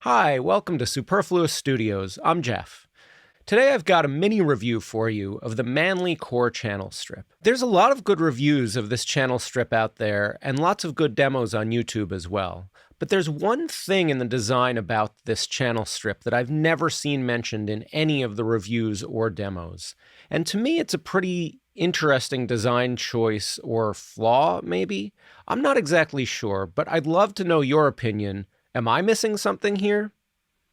Hi, welcome to Superfluous Studios. I'm Jeff. Today I've got a mini review for you of the Manley Core channel strip. There's a lot of good reviews of this channel strip out there, and lots of good demos on YouTube as well. But there's one thing in the design about this channel strip that I've never seen mentioned in any of the reviews or demos. And to me, it's a pretty interesting design choice or flaw, maybe? I'm not exactly sure, but I'd love to know your opinion. Am I missing something here?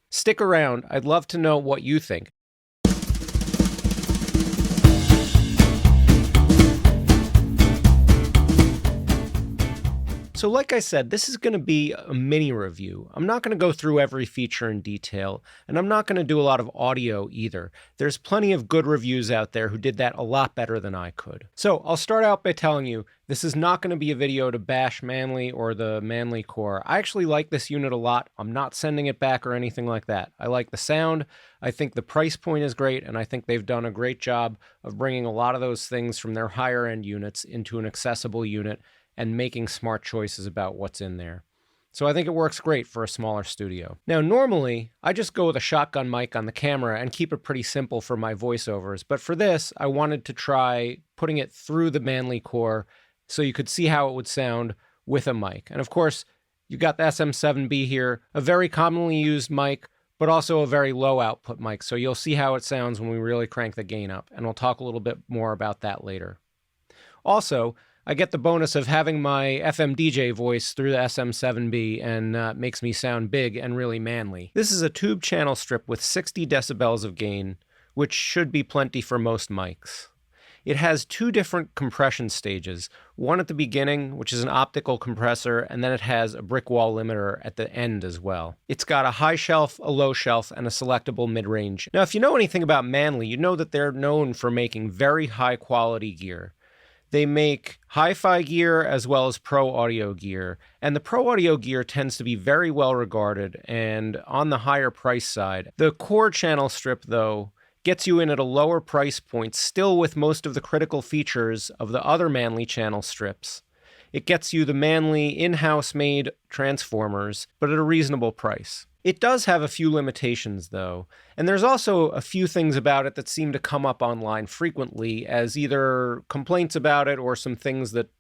Stick around, I'd love to know what you think. So like I said, this is going to be a mini review. I'm not going to go through every feature in detail, and I'm not going to do a lot of audio either. There's plenty of good reviews out there who did that a lot better than I could. So I'll start out by telling you, this is not going to be a video to bash Manley or the Manley Core. I actually like this unit a lot. I'm not sending it back or anything like that. I like the sound. I think the price point is great, and I think they've done a great job of bringing a lot of those things from their higher end units into an accessible unit and making smart choices about what's in there. So I think it works great for a smaller studio. Now, normally, I just go with a shotgun mic on the camera and keep it pretty simple for my voiceovers, but for this, I wanted to try putting it through the Manley Core so you could see how it would sound with a mic. And of course, you got the SM7B here, a very commonly used mic, but also a very low output mic, so you'll see how it sounds when we really crank the gain up, and we'll talk a little bit more about that later. Also, I get the bonus of having my FM DJ voice through the SM7B and makes me sound big and really manly. This is a tube channel strip with 60 decibels of gain, which should be plenty for most mics. It has two different compression stages, one at the beginning, which is an optical compressor, and then it has a brick wall limiter at the end as well. It's got a high shelf, a low shelf, and a selectable mid-range. Now, if you know anything about Manley, you know that they're known for making very high quality gear. They make hi-fi gear as well as pro audio gear, and the pro audio gear tends to be very well regarded and on the higher price side. The Core channel strip, though, gets you in at a lower price point, still with most of the critical features of the other Manley channel strips. It gets you the Manley in-house made transformers, but at a reasonable price. It does have a few limitations, though, and there's also a few things about it that seem to come up online frequently as either complaints about it or some things that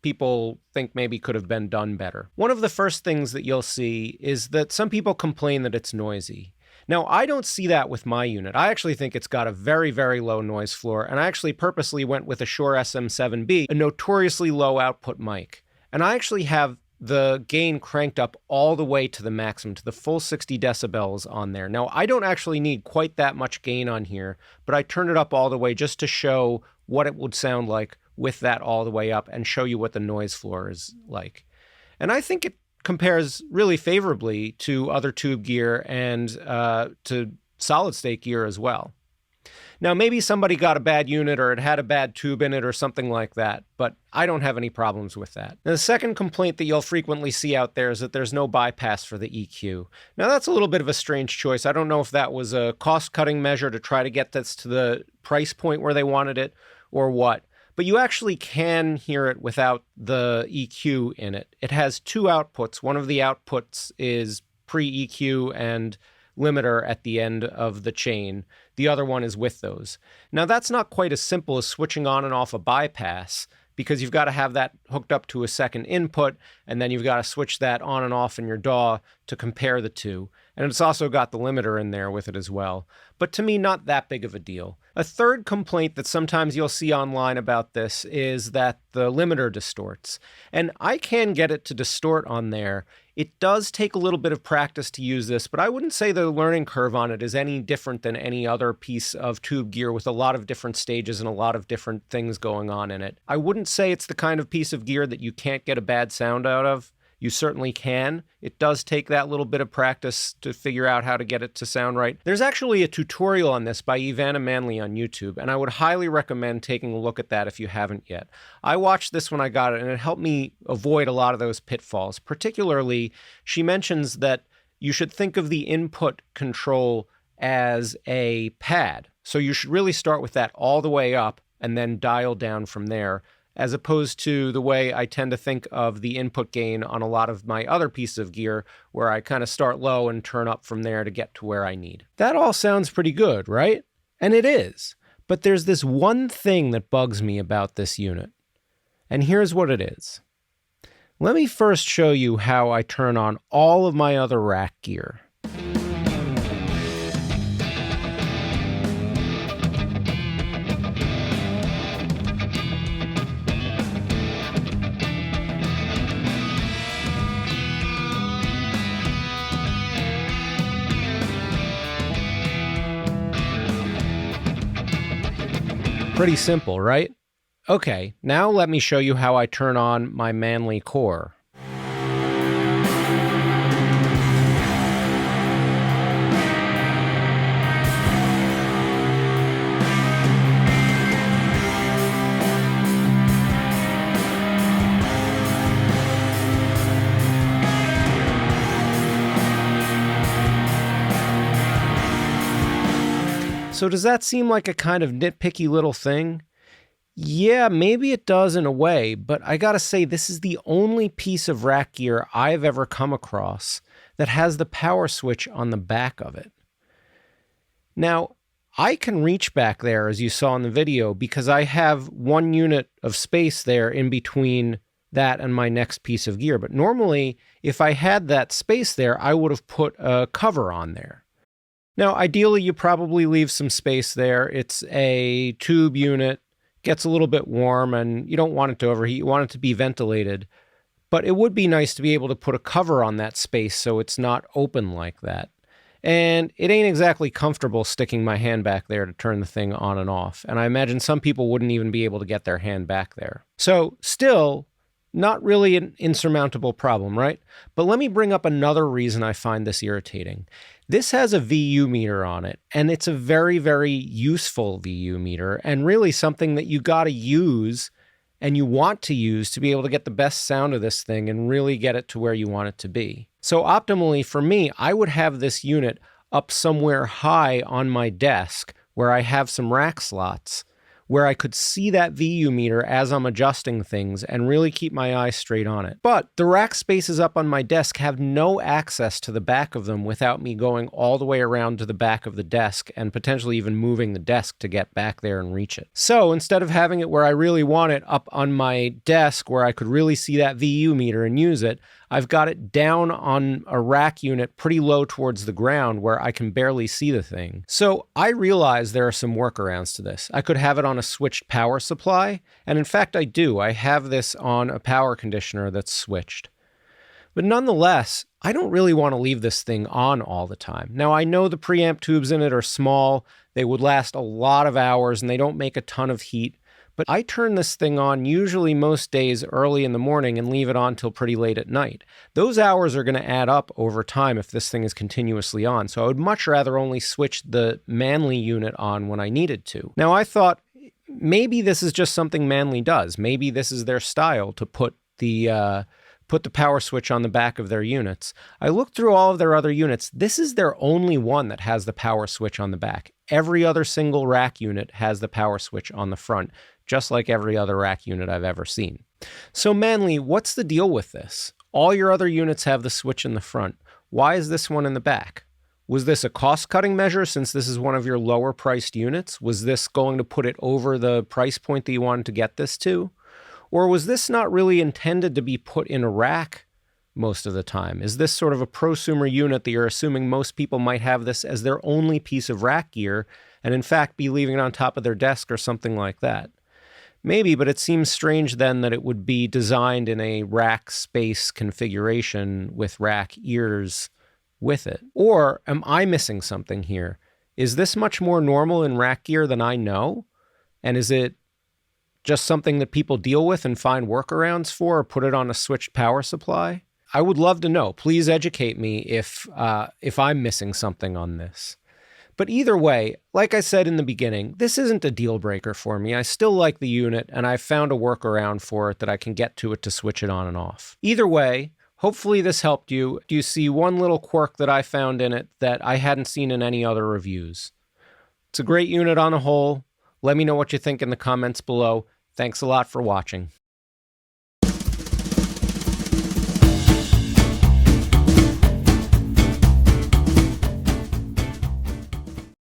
people think maybe could have been done better. One of the first things that you'll see is that some people complain that it's noisy. Now, I don't see that with my unit. I actually think it's got a very, very low noise floor, and I actually purposely went with a Shure SM7B, a notoriously low output mic. And I actually have the gain cranked up all the way to the maximum, to the full 60 decibels on there. Now, I don't actually need quite that much gain on here, but I turned it up all the way just to show what it would sound like with that all the way up and show you what the noise floor is like. And I think it compares really favorably to other tube gear and to solid state gear as well. Now, maybe somebody got a bad unit or it had a bad tube in it or something like that, but I don't have any problems with that. Now, the second complaint that you'll frequently see out there is that there's no bypass for the EQ. Now, that's a little bit of a strange choice. I don't know if that was a cost-cutting measure to try to get this to the price point where they wanted it or what, but you actually can hear it without the EQ in it. It has two outputs. One of the outputs is pre-EQ and limiter at the end of the chain. The other one is with those. Now, that's not quite as simple as switching on and off a bypass, because you've got to have that hooked up to a second input, and then you've got to switch that on and off in your DAW to compare the two. And it's also got the limiter in there with it as well. But to me, not that big of a deal. A third complaint that sometimes you'll see online about this is that the limiter distorts. And I can get it to distort on there. It does take a little bit of practice to use this, but I wouldn't say the learning curve on it is any different than any other piece of tube gear with a lot of different stages and a lot of different things going on in it. I wouldn't say it's the kind of piece of gear that you can't get a bad sound out of. You certainly can. It does take that little bit of practice to figure out how to get it to sound right. There's actually a tutorial on this by Ivana Manley on YouTube, and I would highly recommend taking a look at that if you haven't yet. I watched this when I got it, and it helped me avoid a lot of those pitfalls. Particularly, she mentions that you should think of the input control as a pad. So you should really start with that all the way up and then dial down from there. as opposed to the way I tend to think of the input gain on a lot of my other pieces of gear, where I kind of start low and turn up from there to get to where I need. That all sounds pretty good, right? And it is. But there's this one thing that bugs me about this unit. And here's what it is. Let me first show you how I turn on all of my other rack gear. Pretty simple, right? Okay, now let me show you how I turn on my Manley Core. So does that seem like a kind of nitpicky little thing? Yeah, maybe it does in a way, but I gotta say this is the only piece of rack gear I've ever come across that has the power switch on the back of it. Now, I can reach back there, as you saw in the video, because I have one unit of space there in between that and my next piece of gear. But normally, if I had that space there, I would have put a cover on there. Now, ideally, you probably leave some space there. It's a tube unit, gets a little bit warm, and you don't want it to overheat. You want it to be ventilated. But it would be nice to be able to put a cover on that space so it's not open like that. And it ain't exactly comfortable sticking my hand back there to turn the thing on and off. And I imagine some people wouldn't even be able to get their hand back there. So still, not really an insurmountable problem, right? But let me bring up another reason I find this irritating. This has a VU meter on it, and it's a very, very useful VU meter, and really something that you got to use and you want to use to be able to get the best sound of this thing and really get it to where you want it to be. So optimally for me, I would have this unit up somewhere high on my desk where I have some rack slots, where I could see that VU meter as I'm adjusting things and really keep my eyes straight on it. But the rack spaces up on my desk have no access to the back of them without me going all the way around to the back of the desk and potentially even moving the desk to get back there and reach it. So instead of having it where I really want it up on my desk where I could really see that VU meter and use it, I've got it down on a rack unit pretty low towards the ground where I can barely see the thing. So I realize there are some workarounds to this. I could have it on a switched power supply, and in fact I do. I have this on a power conditioner that's switched. But nonetheless, I don't really want to leave this thing on all the time. Now I know the preamp tubes in it are small, they would last a lot of hours, and they don't make a ton of heat. But I turn this thing on usually most days early in the morning and leave it on till pretty late at night. Those hours are going to add up over time if this thing is continuously on. So I would much rather only switch the Manley unit on when I needed to. Now I thought maybe this is just something Manley does. Maybe this is their style to put the power switch on the back of their units. I looked through all of their other units. This is their only one that has the power switch on the back. Every other single rack unit has the power switch on the front, just like every other rack unit I've ever seen. So Manley, what's the deal with this? All your other units have the switch in the front. Why is this one in the back? Was this a cost-cutting measure since this is one of your lower-priced units? Was this going to put it over the price point that you wanted to get this to? Or was this not really intended to be put in a rack most of the time? Is this sort of a prosumer unit that you're assuming most people might have this as their only piece of rack gear and in fact be leaving it on top of their desk or something like that? Maybe, but it seems strange then that it would be designed in a rack space configuration with rack ears with it. Or am I missing something here? Is this much more normal in rack gear than I know? And is it just something that people deal with and find workarounds for, or put it on a switched power supply? I would love to know. Please educate me if I'm missing something on this. But either way, like I said in the beginning, this isn't a deal breaker for me. I still like the unit, and I've found a workaround for it that I can get to it to switch it on and off. Either way, hopefully this helped you. You see one little quirk that I found in it that I hadn't seen in any other reviews. It's a great unit on a whole. Let me know what you think in the comments below. Thanks a lot for watching.